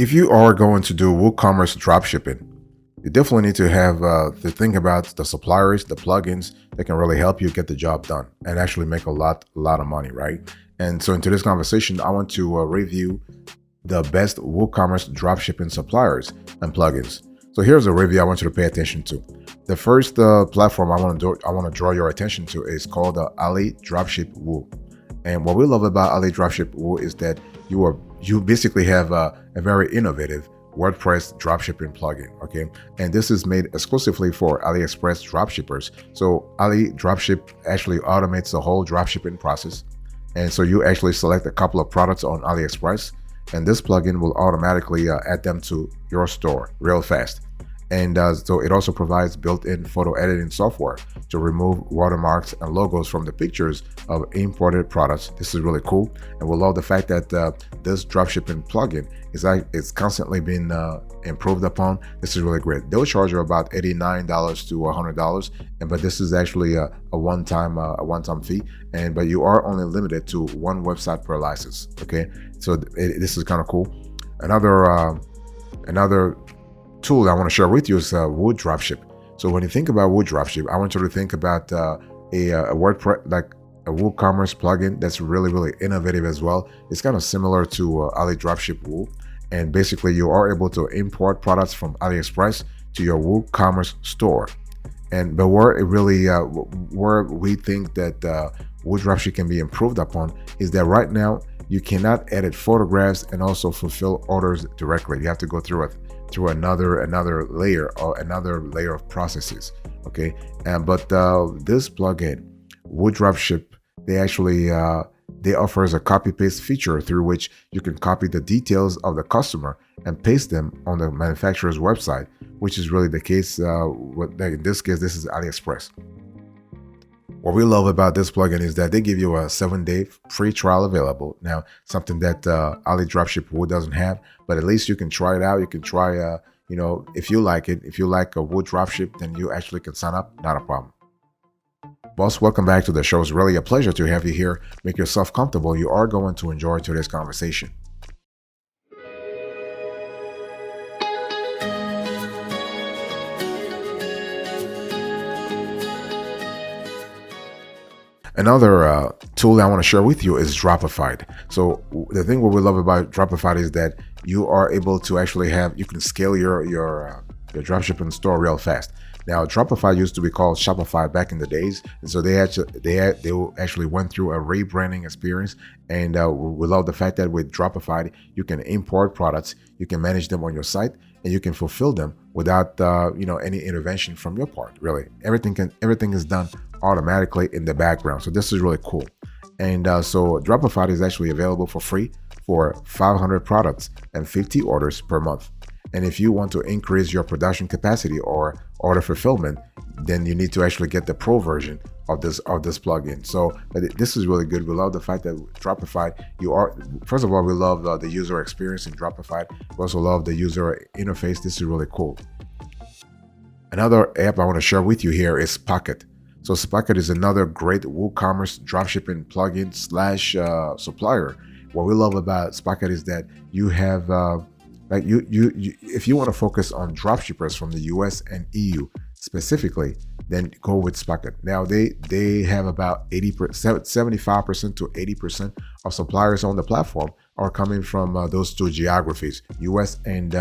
If you are going to do WooCommerce dropshipping, you definitely need to have to think about the suppliers, the plugins that can really help you get the job done and actually make a lot of money, right? And so in today's conversation, I want to review the best WooCommerce dropshipping suppliers and plugins. So here's a review I want you to pay attention to. The first platform I want to draw your attention to is called Ali Dropship Woo. And what we love about Ali Dropship Woo is that you basically have a very innovative WordPress dropshipping plugin, okay? And this is made exclusively for AliExpress dropshippers. So Ali Dropship actually automates the whole dropshipping process. And so you actually select a couple of products on AliExpress, and this plugin will automatically add them to your store real fast. And so it also provides built-in photo editing software to remove watermarks and logos from the pictures of imported products. This is really cool. And we love the fact that this dropshipping plugin is constantly being improved upon. This is really great. They'll charge you about $89 to $100, but this is actually a one-time fee. But you are only limited to one website per license. Okay, so this is kind of cool. Another tool I want to share with you is Woo Dropship. So when you think about Woo Dropship, I want you to think about a WordPress, like a WooCommerce plugin that's really innovative as well. It's kind of similar to Ali Dropship Woo, and basically you are able to import products from AliExpress to your WooCommerce store. But where we think that Woo Dropship can be improved upon is that right now you cannot edit photographs and also fulfill orders directly. You have to go through another layer of processes. Okay, but this plugin, Woo Dropship, they offers a copy paste feature through which you can copy the details of the customer and paste them on the manufacturer's website, which is really the case. In this case, this is AliExpress. What we love about this plugin is that they give you a 7-day free trial available. Now, something that Ali Dropship Woo doesn't have, but at least you can try it out. You can try, if you like it, if you like a Woo Dropship, then you actually can sign up. Not a problem. Boss, welcome back to the show. It's really a pleasure to have you here. Make yourself comfortable. You are going to enjoy today's conversation. Another tool I want to share with you is Dropify. So the thing what we love about Dropify is that you are able to actually you can scale your dropshipping store real fast. Now, Dropify used to be called Shopify back in the days, and so they actually went through a rebranding experience. And we love the fact that with Dropify, you can import products, you can manage them on your site, and you can fulfill them without any intervention from your part. Really, everything is done automatically in the background. So this is really cool. And so Dropify is actually available for free for 500 products and 50 orders per month. And if you want to increase your production capacity or order fulfillment, then you need to actually get the pro version of this plugin. So this is really good. We love the fact that Dropify, first of all, we love the user experience in Dropify. We also love the user interface. This is really cool. Another app I want to share with you here is Pocket. So Pocket is another great WooCommerce dropshipping plugin / supplier. What we love about Pocket is that you have if you want to focus on dropshippers from the US and EU specifically, then go with Pocket. Now they have about 75% to 80% of suppliers on the platform are coming from those two geographies, US and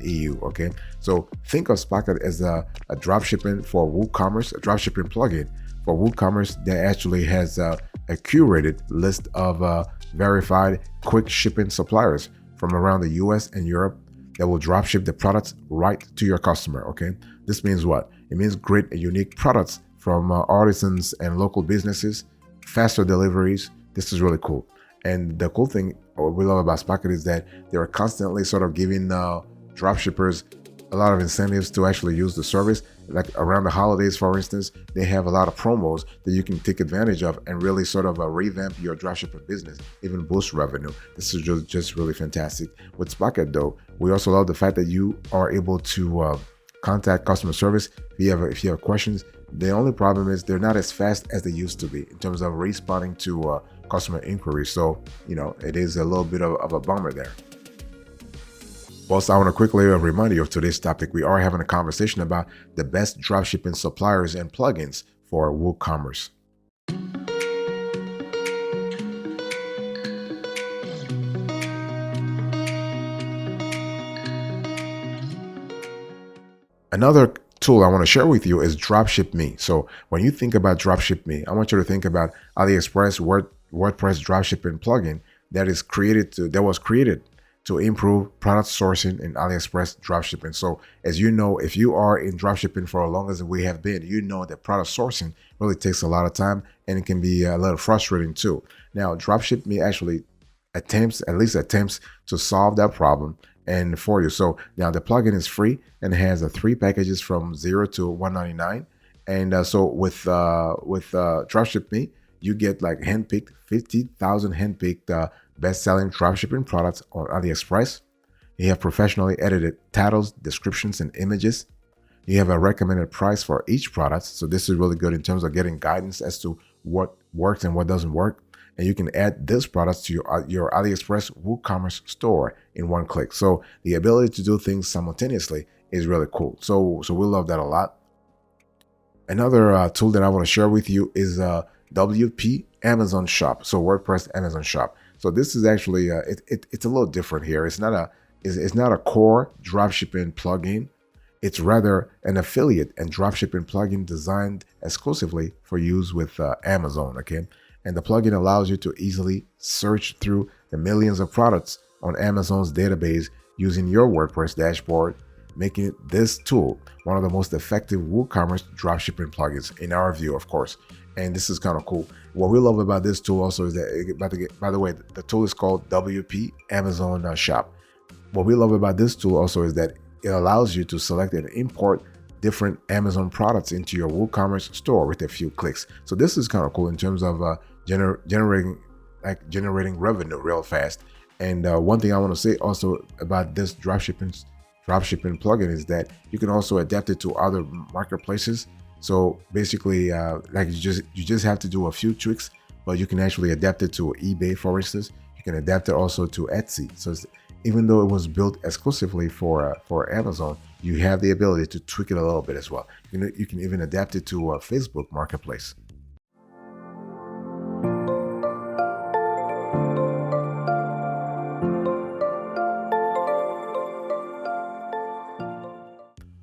EU. Okay, so think of Pocket as a dropshipping for WooCommerce, a dropshipping plugin for WooCommerce that actually has a curated list of verified quick shipping suppliers from around the US and Europe that will dropship the products right to your customer. Okay, this means what? It means great and unique products from artisans and local businesses, faster deliveries. This is really cool. And the cool thing what we love about Pocket is that they're constantly sort of giving dropshippers a lot of incentives to actually use the service. Like around the holidays, for instance, they have a lot of promos that you can take advantage of and really sort of revamp your dropshipping business, even boost revenue. This is just really fantastic. With Pocket though, we also love the fact that you are able to contact customer service if you have questions. The only problem is they're not as fast as they used to be in terms of responding to customer inquiries. So, it is a little bit of a bummer there. Also, I want to quickly remind you of today's topic. We are having a conversation about the best dropshipping suppliers and plugins for WooCommerce. Another tool I want to share with you is DropShipMe. So when you think about DropShipMe, I want you to think about AliExpress WordPress dropshipping plugin that was created to improve product sourcing in AliExpress dropshipping. So as you know, if you are in dropshipping for as long as we have been, you know that product sourcing really takes a lot of time and it can be a little frustrating too. Now, DropShipMe actually attempts to solve that problem and for you. So now the plugin is free and has 3 packages from 0 to 199. And so with DropShipMe, you get like 50,000 handpicked best-selling dropshipping products on AliExpress. You have professionally edited titles, descriptions, and images. You have a recommended price for each product. So this is really good in terms of getting guidance as to what works and what doesn't work. And you can add this product to your AliExpress WooCommerce store in one click. So the ability to do things simultaneously is really cool. So we love that a lot. Another tool that I want to share with you is WP Amazon Shop. So WordPress Amazon Shop. So this is actually it's a little different here. It's not a core dropshipping plugin. It's rather an affiliate and dropshipping plugin designed exclusively for use with Amazon. Okay. And the plugin allows you to easily search through the millions of products on Amazon's database using your WordPress dashboard, making this tool one of the most effective WooCommerce dropshipping plugins in our view, of course. And this is kind of cool. What we love about this tool also is that, by the way, the tool is called WP Amazon Shop. What we love about this tool also is that it allows you to select and import different Amazon products into your WooCommerce store with a few clicks. So this is kind of cool in terms of generating revenue real fast. And one thing I want to say also about this dropshipping plugin is that you can also adapt it to other marketplaces. So basically, like you just have to do a few tweaks, but you can actually adapt it to eBay, for instance. You can adapt it also to Etsy. So even though it was built exclusively for Amazon, you have the ability to tweak it a little bit as well. You can even adapt it to a Facebook Marketplace.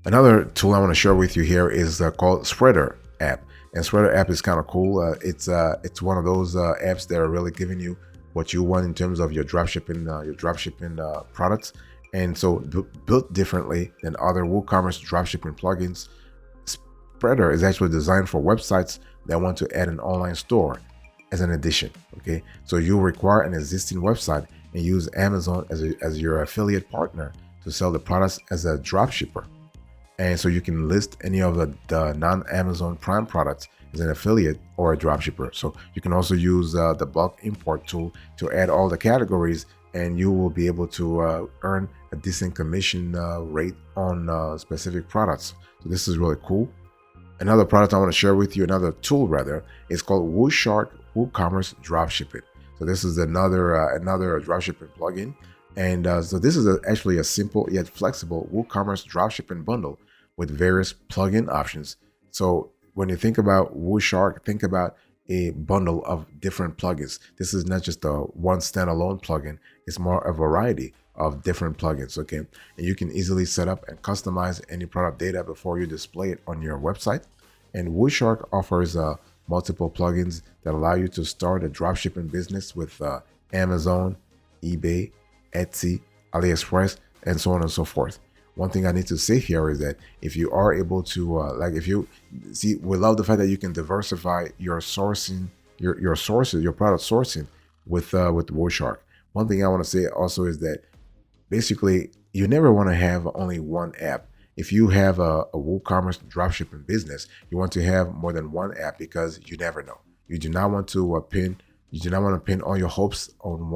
Another tool I want to share with you here is called Spreader app. And Spreader app is kind of cool. It's one of those apps that are really giving you what you want in terms of your dropshipping products. And so built differently than other WooCommerce dropshipping plugins, Spreader is actually designed for websites that want to add an online store as an addition. Okay, so you require an existing website and use Amazon as your affiliate partner to sell the products as a dropshipper. And so you can list any of the non-Amazon Prime products as an affiliate or a dropshipper. So you can also use the bulk import tool to add all the categories, and you will be able to earn a decent commission rate on specific products. So this is really cool. Another product I want to share with you, another tool rather, is called WooCommerce Dropshipping. So this is another dropshipping plugin. And so this is actually a simple yet flexible WooCommerce dropshipping bundle with various plugin options. So when you think about WooShark, think about a bundle of different plugins. This is not just a one standalone plugin. It's more a variety of different plugins, okay? And you can easily set up and customize any product data before you display it on your website. And WooShark offers multiple plugins that allow you to start a dropshipping business with Amazon, eBay, Etsy, AliExpress, and so on and so forth. One thing I need to say here is that if you are able to, we love the fact that you can diversify your sourcing, your sources, your product sourcing with WooShark. One thing I want to say also is that basically you never want to have only one app. If you have a WooCommerce dropshipping business, you want to have more than one app because you never know. You do not want to pin all your hopes on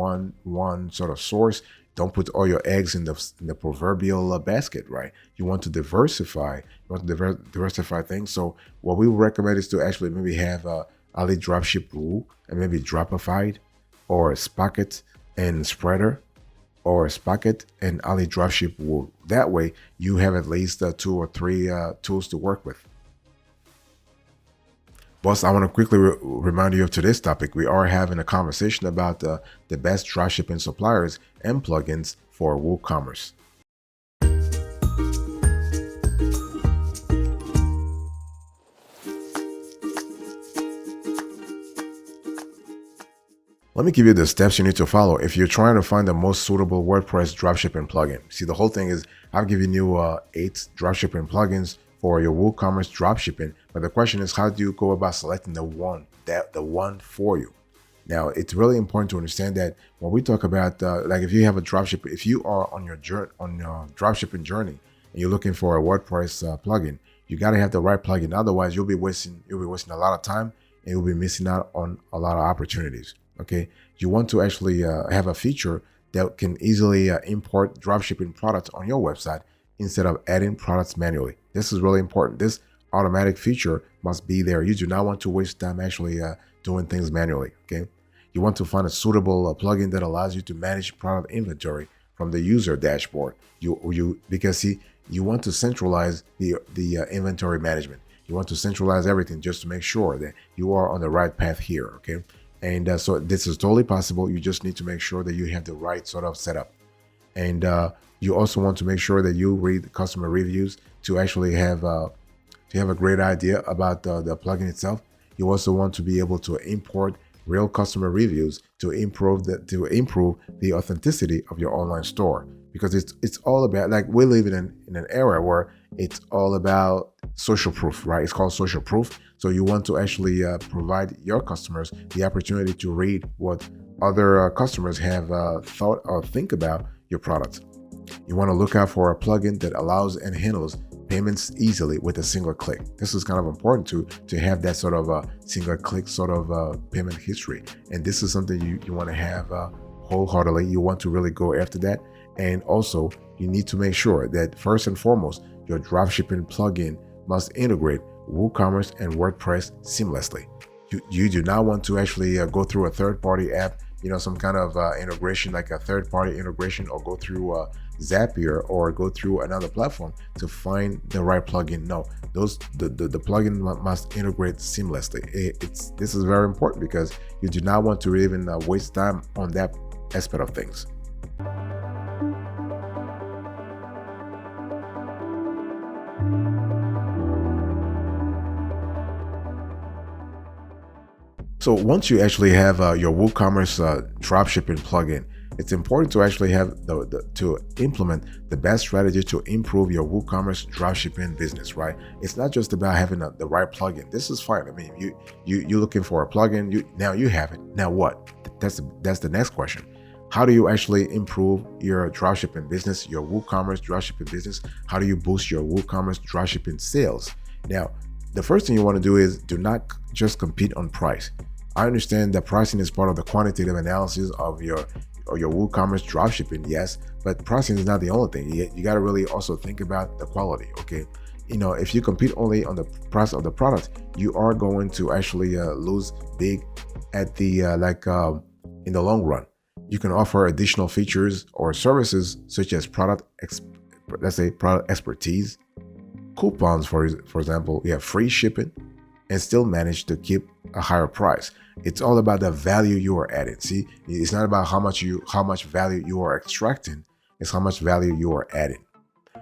one sort of source. Don't put all your eggs in the proverbial basket, right? You want to diversify. You want to diversify things. So what we would recommend is to actually maybe have Ali Dropship Woo and maybe Dropify or Spocket and Spreader, or Spocket and Ali Dropship. That way you have at least 2 or 3 tools to work with. Boss, I want to quickly remind you of today's topic. We are having a conversation about the best dropshipping suppliers and plugins for WooCommerce. Let me give you the steps you need to follow if you're trying to find the most suitable WordPress dropshipping plugin. See, the whole thing is I've given you 8 dropshipping plugins for your WooCommerce dropshipping, but the question is, how do you go about selecting the one for you? Now, it's really important to understand that when we talk about like if you have a dropship, if you are on your dropshipping journey and you're looking for a WordPress plugin, you got to have the right plugin. Otherwise, you'll be wasting a lot of time and you'll be missing out on a lot of opportunities. Okay, you want to actually have a feature that can easily import dropshipping products on your website instead of adding products manually. This is really important. This automatic feature must be there. You do not want to waste time actually doing things manually. Okay, you want to find a suitable plugin that allows you to manage product inventory from the user dashboard. Because you want to centralize the inventory management. You want to centralize everything just to make sure that you are on the right path here. Okay. And so this is totally possible. You just need to make sure that you have the right sort of setup. And you also want to make sure that you read customer reviews to actually have a great idea about the plugin itself. You also want to be able to import real customer reviews to improve the authenticity of your online store. Because it's all about, like, we live in an era where it's all about social proof, right? It's called social proof. So you want to actually provide your customers the opportunity to read what other customers have thought or think about your product. You want to look out for a plugin that allows and handles payments easily with a single click. This is kind of important to have that sort of a single click sort of payment history. And this is something you want to have wholeheartedly. You want to really go after that. And also, you need to make sure that first and foremost, your dropshipping plugin must integrate WooCommerce and WordPress seamlessly. You do not want to actually go through a third-party app, some kind of integration like a third-party integration, or go through Zapier or go through another platform to find the right plugin. No, the plugin must integrate seamlessly. This is very important because you do not want to even waste time on that aspect of things. So once you actually have your WooCommerce dropshipping plugin, it's important to actually have to implement the best strategy to improve your WooCommerce dropshipping business, right? It's not just about having the right plugin. This is fine. I mean, you're looking for a plugin. Now you have it. Now what? That's the next question. How do you actually improve your dropshipping business, your WooCommerce dropshipping business? How do you boost your WooCommerce dropshipping sales? Now, the first thing you want to do is do not just compete on price. I understand that pricing is part of the quantitative analysis of your WooCommerce dropshipping, yes, but pricing is not the only thing. You got to really also think about the quality, okay? If you compete only on the price of the product, you are going to actually lose big at the in the long run. You can offer additional features or services such as product expertise, coupons, for example. You have free shipping, and still manage to keep a higher price. It's all about the value you are adding. See, it's not about how much value you are extracting, it's how much value you are adding.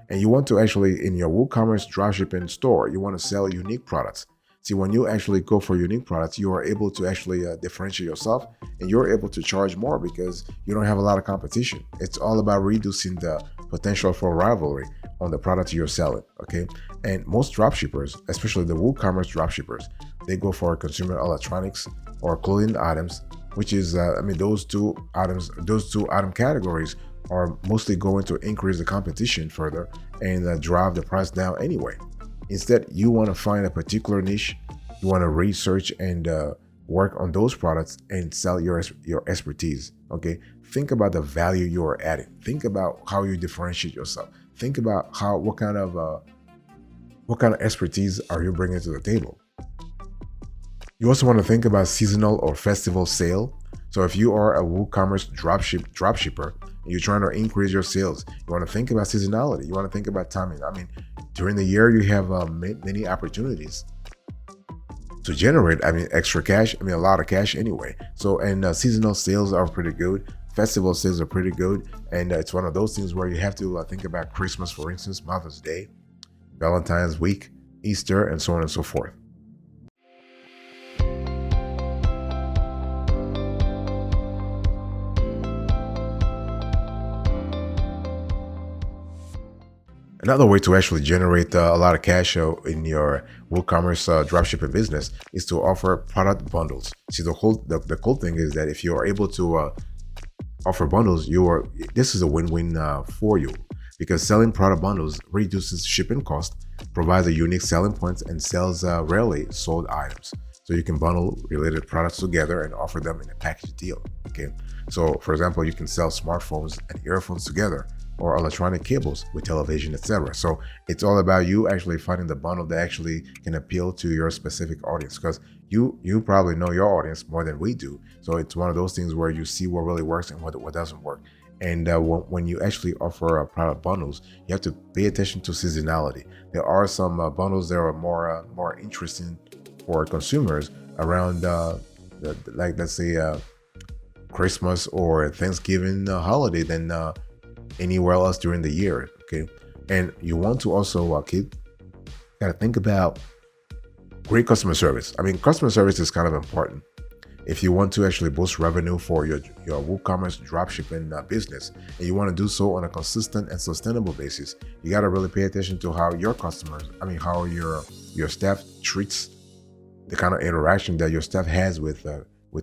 And you want to actually, in your WooCommerce dropshipping store, you want to sell unique products. See, when you actually go for unique products, you are able to actually differentiate yourself, and you're able to charge more because you don't have a lot of competition. It's all about reducing the potential for rivalry on the products you're selling, okay? And most dropshippers, especially the WooCommerce dropshippers, they go for consumer electronics or clothing items, which is, those two item categories are mostly going to increase the competition further and drive the price down anyway. Instead, you want to find a particular niche. You want to research and work on those products and sell your expertise. Okay, think about the value you are adding. Think about how you differentiate yourself. Think about what kind of expertise are you bringing to the table. You also want to think about seasonal or festival sale. So if you are a WooCommerce dropshipper, you're trying to increase your sales, you want to think about seasonality, you want to think about timing. I mean, during the year, you have many opportunities to generate, extra cash, a lot of cash anyway. So, and seasonal sales are pretty good. Festival sales are pretty good. And it's one of those things where you have to think about Christmas, for instance, Mother's Day, Valentine's week, Easter, and so on and so forth. Another way to actually generate a lot of cash in your WooCommerce dropshipping business is to offer product bundles. See, the cool thing is that if you are able to offer bundles, this is a win-win for you, because selling product bundles reduces shipping cost, provides a unique selling points, and sells rarely sold items. So you can bundle related products together and offer them in a package deal. Okay, so for example, you can sell smartphones and earphones together, or electronic cables with television, etc. So it's all about you actually finding the bundle that actually can appeal to your specific audience, because you probably know your audience more than we do. So it's one of those things where you see what really works and what doesn't work. And when you actually offer product bundles, you have to pay attention to seasonality. There are some bundles that are more interesting for consumers around like, let's say Christmas or Thanksgiving holiday than anywhere else during the year. Okay, and you want to also gotta think about great customer service. Customer service is kind of important if you want to actually boost revenue for your WooCommerce dropshipping business, and you want to do so on a consistent and sustainable basis. You got to really pay attention to how your customers, how your staff treats the kind of interaction that your staff has with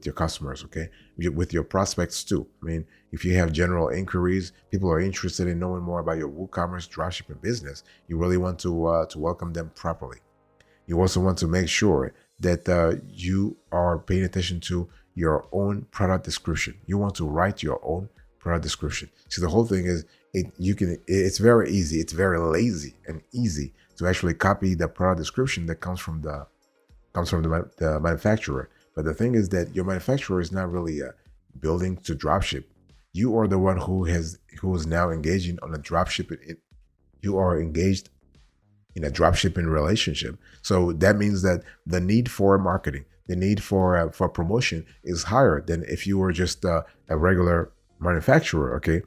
your customers, okay? With your prospects too. If you have general inquiries, people are interested in knowing more about your WooCommerce dropshipping business, you really want to welcome them properly. You also want to make sure that you are paying attention to your own product description. You want to write your own product description. See, the whole thing is it's very easy, it's very lazy and easy to actually copy the product description that comes from the manufacturer. But the thing is that your manufacturer is not really building to dropship. You are the one who is now engaging on a dropshipping. You are engaged in a dropshipping relationship. So that means that the need for marketing, the need for promotion is higher than if you were just a regular manufacturer. Okay,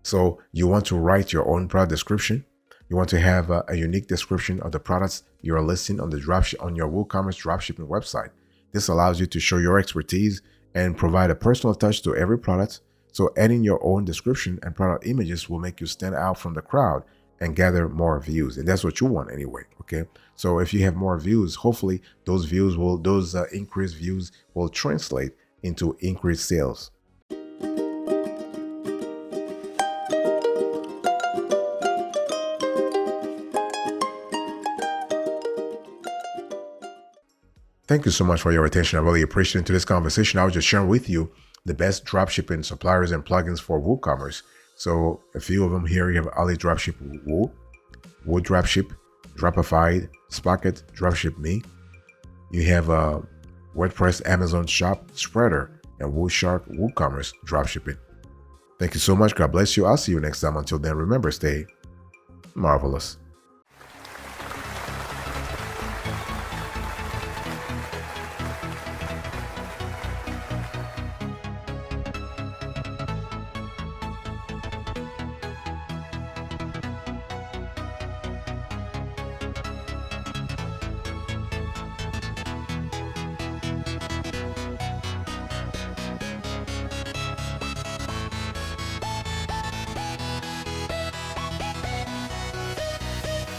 so you want to write your own product description. You want to have a unique description of the products you are listing on your WooCommerce dropshipping website. This allows you to show your expertise and provide a personal touch to every product. So adding your own description and product images will make you stand out from the crowd and gather more views. And that's what you want anyway, okay? So if you have more views, hopefully those increased views will translate into increased sales. Thank you so much for your attention. I really appreciate this conversation. I was just sharing with you the best dropshipping suppliers and plugins for WooCommerce. So a few of them here, you have AliDropship Woo, Dropship, Dropify, Spocket, DropShipMe. You have WordPress Amazon Shop Spreader and WooShark WooCommerce Dropshipping. Thank you so much. God bless you. I'll see you next time. Until then, remember, stay marvelous.